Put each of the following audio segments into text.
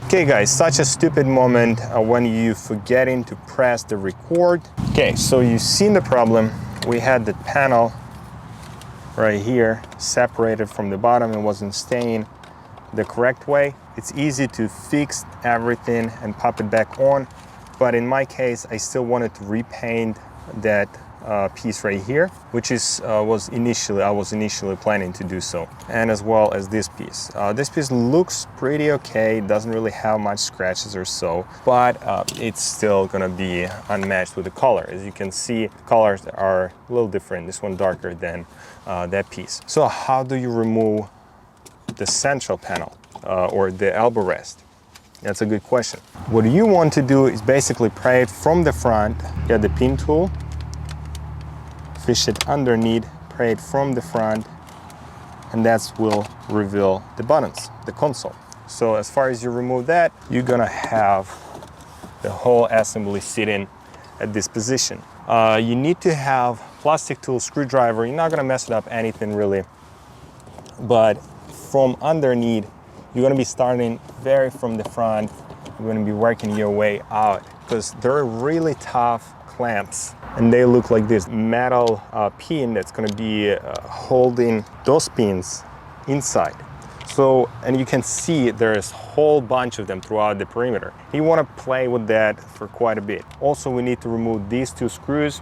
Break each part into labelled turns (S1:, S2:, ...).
S1: Okay guys, such a stupid moment when you forgetting to press the record. Okay, so you've seen the problem. We had the panel right here separated from the bottom and wasn't staying the correct way. It's easy to fix everything and pop it back on, but in my case I still wanted to repaint that piece right here, which is I was initially planning to do so, and as well as this piece. This piece looks pretty okay, doesn't really have much scratches or so, but it's still gonna be unmatched with the color. As you can see, the colors are a little different. This one darker than that piece. So how do you remove the central panel or the elbow rest? That's a good question. What you want to do is basically pry it from the front, get the pin tool, fish it underneath, pry it from the front, and that will reveal the buttons, the console. So as far as you remove that, you're gonna have the whole assembly sitting at this position. You need to have plastic tool, screwdriver. You're not gonna mess it up anything really, but from underneath, you're gonna be starting very from the front. You're gonna be working your way out because they're really tough clamps, and they look like this metal pin that's going to be holding those pins inside. So, and you can see there's a whole bunch of them throughout the perimeter. You want to play with that for quite a bit. Also, we need to remove these two screws,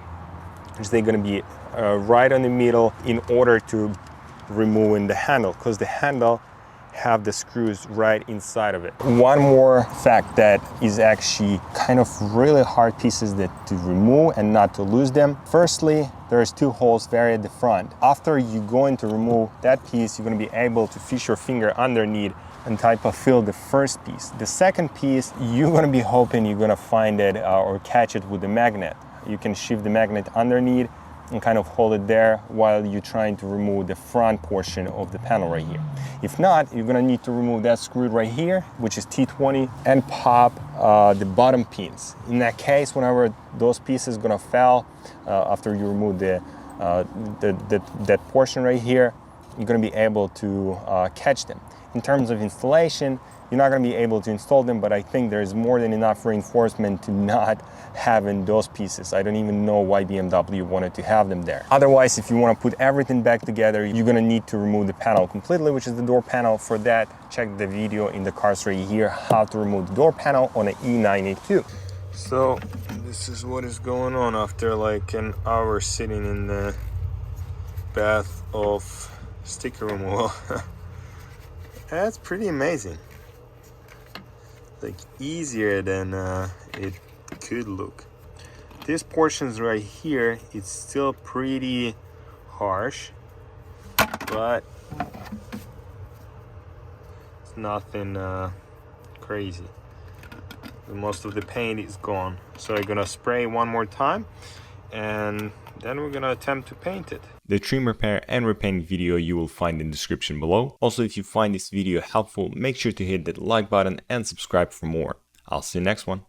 S1: which they're going to be right on the middle in order to removing the handle, because the handle have the screws right inside of it. One more fact that is actually kind of really hard pieces that to remove and not to lose them. Firstly, there's two holes very at the front. After you're going to remove that piece, you're going to be able to fish your finger underneath and type of feel the first piece. The second piece, you're going to be hoping you're going to find it or catch it with the magnet. You can shift the magnet underneath and kind of hold it there while you're trying to remove the front portion of the panel right here. If not, you're gonna need to remove that screw right here, which is T20, and pop the bottom pins. In that case, whenever those pieces gonna fall after you remove that portion right here, you're gonna be able to catch them. In terms of installation, you're not going to be able to install them, but I think there's more than enough reinforcement to not having those pieces. I don't even know why BMW wanted to have them there. Otherwise, if you want to put everything back together, you're going to need to remove the panel completely, which is the door panel. For that, check the video in the cards right here, how to remove the door panel on an E92. So this is what is going on after like an hour sitting in the bath of sticker removal. That's pretty amazing. Like easier than it could look. This portions right here, it's still pretty harsh, but it's nothing crazy. Most of the paint is gone, so I'm gonna spray one more time and then we're gonna attempt to paint it. The trim repair and repaint video you will find in the description below. Also, if you find this video helpful, make sure to hit that like button and subscribe for more. I'll see you next one.